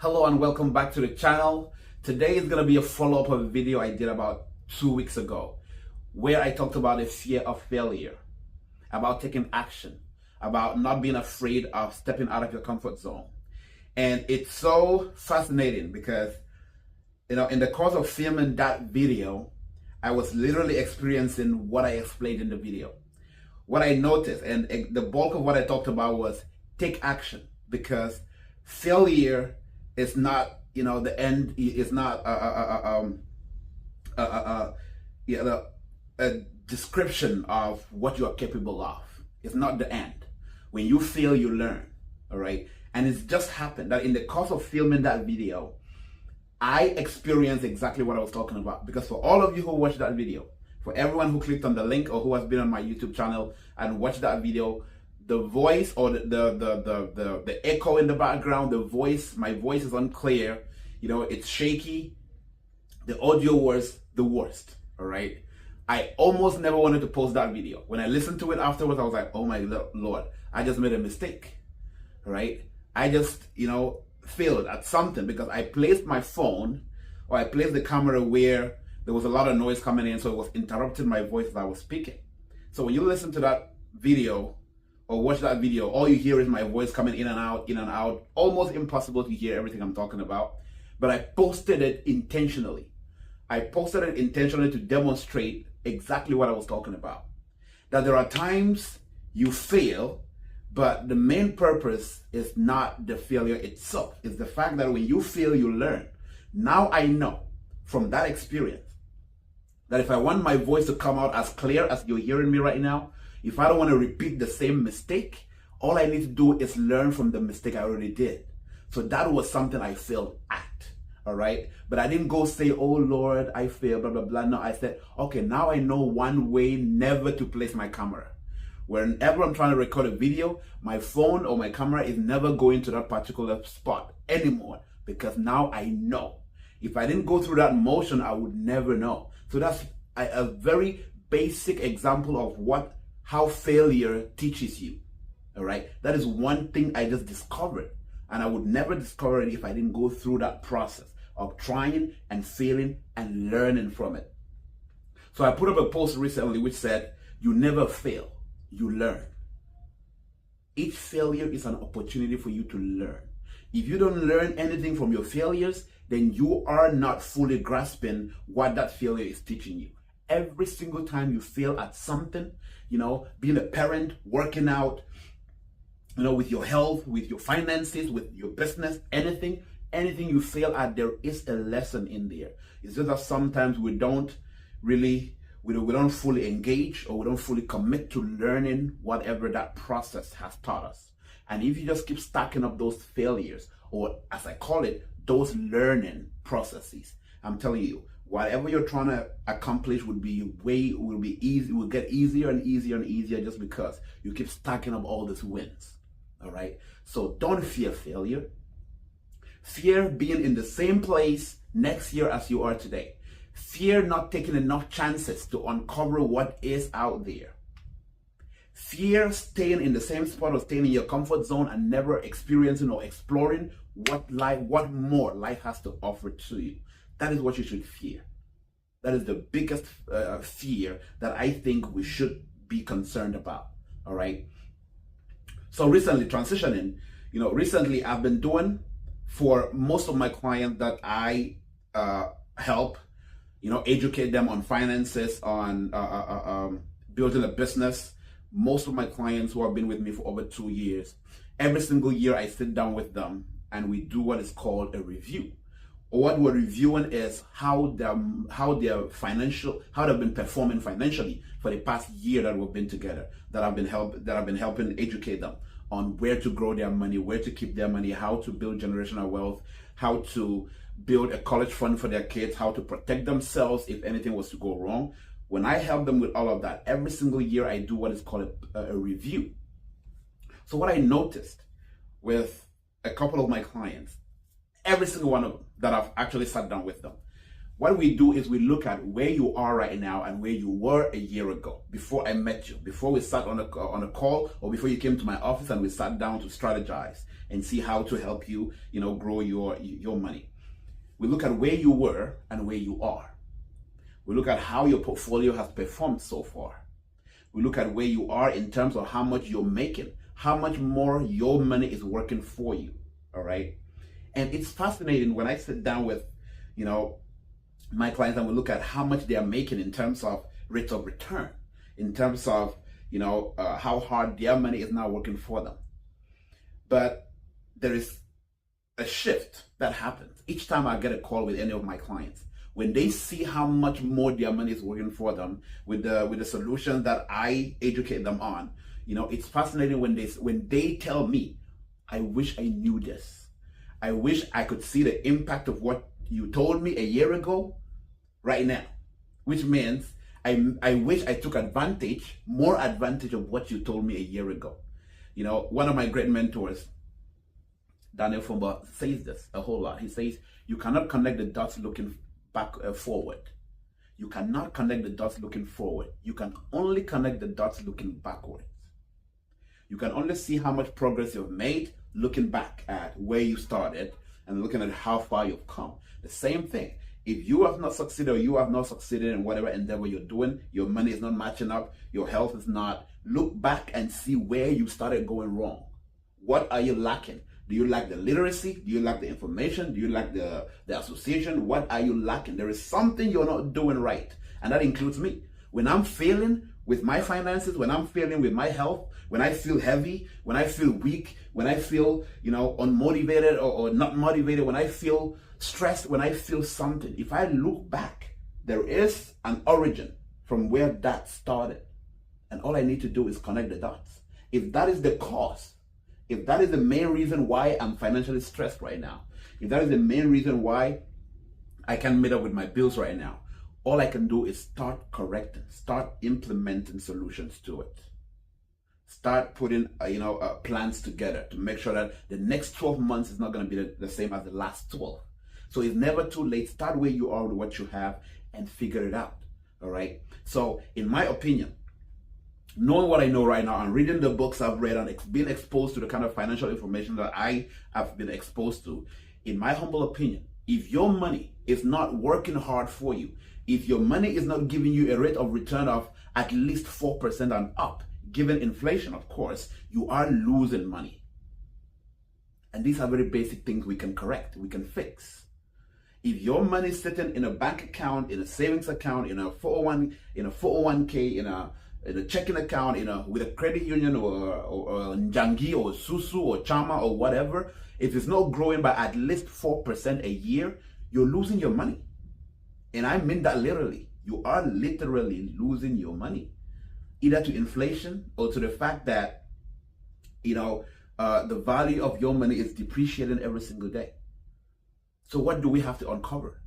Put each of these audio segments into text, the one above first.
Hello and welcome back to the channel. Today is going to be a follow-up of a video I did about 2 weeks ago where I talked about the fear of failure, about taking action, about not being afraid of stepping out of your comfort zone. And it's so fascinating because, in the course of filming that video, I was literally experiencing what I explained in the video. What I noticed, and the bulk of what I talked about was take action, because failure is not, the end is not a description of what you are capable of. It's not the end. When you fail, you learn, all right? And it's just happened that in the course of filming that video, I experienced exactly what I was talking about. Because for all of you who watched that video, for everyone who clicked on the link or who has been on my YouTube channel and watched that video, the voice or the echo in the background, my voice is unclear, it's shaky. The audio was the worst, all right? I almost never wanted to post that video. When I listened to it afterwards, I was like, oh my Lord, I just made a mistake, all right? I just, failed at something because I placed my phone or I placed the camera where there was a lot of noise coming in, so it was interrupting my voice as I was speaking. So when you listen to that video or watch that video, all you hear is my voice coming in and out, almost impossible to hear everything I'm talking about. But I posted it intentionally. I posted it intentionally to demonstrate exactly what I was talking about. That there are times you fail, but the main purpose is not the failure itself. It's the fact that when you fail, you learn. Now I know from that experience that if I want my voice to come out as clear as you're hearing me right now, if I don't want to repeat the same mistake, all I need to do is learn from the mistake I already did. So that was something I failed at, all right? But I didn't go say, oh Lord, I failed, blah, blah, blah. No, I said, okay, now I know one way never to place my camera. Whenever I'm trying to record a video, my phone or my camera is never going to that particular spot anymore, because now I know. If I didn't go through that motion, I would never know. So that's a very basic example of how failure teaches you, all right? That is one thing I just discovered, and I would never discover it if I didn't go through that process of trying and failing and learning from it. So I put up a post recently which said, you never fail, you learn. Each failure is an opportunity for you to learn. If you don't learn anything from your failures, then you are not fully grasping what that failure is teaching you. Every single time you fail at something, being a parent, working out, with your health, with your finances, with your business, anything you fail at, there is a lesson in there. It's just that sometimes we don't fully engage, or we don't fully commit to learning whatever that process has taught us. And if you just keep stacking up those failures, or as I call it, those learning processes, I'm telling you, whatever you're trying to accomplish will get easier and easier and easier, just because you keep stacking up all these wins. All right. So don't fear failure. Fear being in the same place next year as you are today. Fear not taking enough chances to uncover what is out there. Fear staying in the same spot or staying in your comfort zone and never experiencing or exploring what more life has to offer to you. That is what you should fear. That is the biggest fear that I think we should be concerned about. All right. So recently transitioning, recently I've been doing, for most of my clients that I help, educate them on finances, on building a business. Most of my clients who have been with me for over 2 years, every single year I sit down with them and we do what is called a review. What we're reviewing is how they've been performing financially for the past year that we've been together, that I've been helping educate them on where to grow their money, where to keep their money, how to build generational wealth, how to build a college fund for their kids, how to protect themselves if anything was to go wrong. When I help them with all of that, every single year I do what is called a review. So what I noticed with a couple of my clients, every single one of them that I've actually sat down with them, What we do is we look at where you are right now and where you were a year ago, before I met you, before we sat on a call, or before you came to my office and we sat down to strategize and see how to help you, grow your money. We look at where you were and where you are. We look at how your portfolio has performed so far. We look at where you are in terms of how much you're making, how much more your money is working for you. All right. And it's fascinating when I sit down with, my clients and we look at how much they are making in terms of rate of return, in terms of, how hard their money is now working for them. But there is a shift that happens each time I get a call with any of my clients. When they see how much more their money is working for them with the solutions that I educate them on, it's fascinating when they tell me, I wish I knew this. I wish I could see the impact of what you told me a year ago right now, which means I wish I took more advantage of what you told me a year ago. One of my great mentors, Daniel Fumba, says this a whole lot. He says, you cannot connect the dots looking forward. You cannot connect the dots looking forward. You can only connect the dots looking backwards. You can only see how much progress you've made looking back at where you started and looking at how far you've come. The same thing. If you have not succeeded or you have not succeeded in whatever endeavor you're doing, your money is not matching up, your health is not, look back and see where you started going wrong. What are you lacking? Do you lack the literacy? Do you lack the information? Do you lack the association? What are you lacking? There is something you're not doing right. And that includes me. When I'm failing with my finances, when I'm failing with my health, when I feel heavy, when I feel weak, when I feel, unmotivated or not motivated, when I feel stressed, when I feel something, if I look back, there is an origin from where that started. And all I need to do is connect the dots. If that is the cause, if that is the main reason why I'm financially stressed right now, if that is the main reason why I can't meet up with my bills right now, all I can do is start correcting, start implementing solutions to it. Start putting, plans together to make sure that the next 12 months is not going to be the same as the last 12. So it's never too late. Start where you are with what you have and figure it out. All right. So in my opinion, knowing what I know right now and reading the books I've read and being exposed to the kind of financial information that I have been exposed to, in my humble opinion, if your money is not working hard for you, if your money is not giving you a rate of return of at least 4% and up, given inflation, of course, you are losing money. And these are very basic things we can correct, we can fix. If your money is sitting in a bank account, in a savings account, in a 401k, in a checking account, with a credit union or Njangi or Susu or Chama or whatever, if it's not growing by at least 4% a year, you're losing your money. And I mean that literally. You are literally losing your money, either to inflation or to the fact that, the value of your money is depreciating every single day. So what do we have to uncover?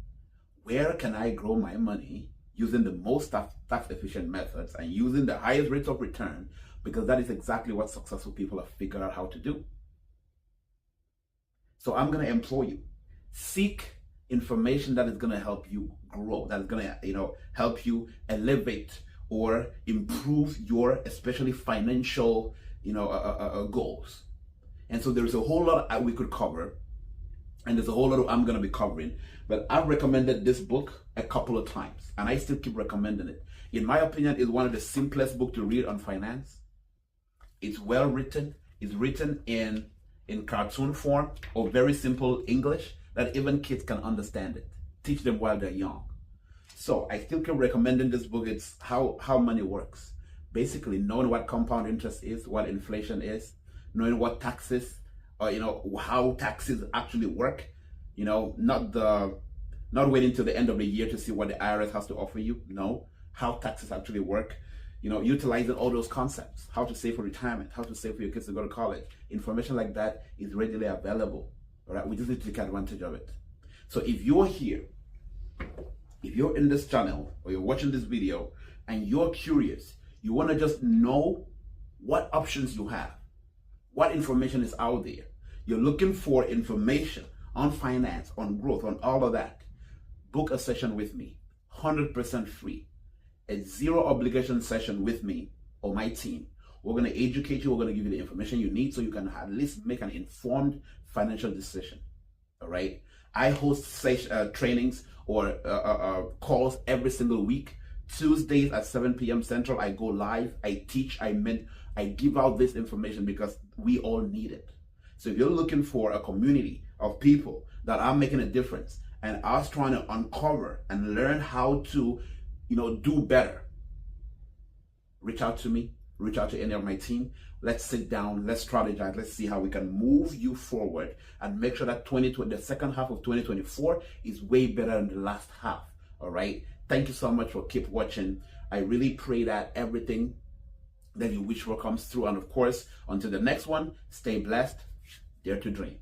Where can I grow my money using the most tax efficient methods and using the highest rates of return? Because that is exactly what successful people have figured out how to do. So I'm going to implore you, seek information that is going to help you grow, that is going to, help you elevate or improve your, especially financial, goals. And so there's a whole lot we could cover, and there's a whole lot I'm going to be covering, but I've recommended this book a couple of times, and I still keep recommending it. In my opinion, it's one of the simplest books to read on finance. It's well written. It's written in cartoon form or very simple English that even kids can understand it. Teach them while they're young. So I still keep recommending this book. It's how money works. Basically knowing what compound interest is, what inflation is, knowing what taxes, or how taxes actually work. Not waiting till the end of the year to see what the IRS has to offer you. No, how taxes actually work. Utilizing all those concepts, how to save for retirement, how to save for your kids to go to college. Information like that is readily available. All right, we just need to take advantage of it. So if you're here, if you're in this channel or you're watching this video and you're curious, you want to just know what options you have, what information is out there. You're looking for information on finance, on growth, on all of that. book a session with me, 100% free, a zero obligation session with me or my team. We're going to educate you. We're going to give you the information you need so you can at least make an informed financial decision. All right. I host trainings or calls every single week. Tuesdays at 7 p.m. Central, I go live. I teach. I give out this information because we all need it. So if you're looking for a community of people that are making a difference and us trying to uncover and learn how to, do better, reach out to me. Reach out to any of my team. Let's sit down. Let's strategize. Let's see how we can move you forward and make sure that the second half of 2024 is way better than the last half. All right. Thank you so much for keep watching. I really pray that everything that you wish for comes through. And of course, until the next one, stay blessed. Dare to dream.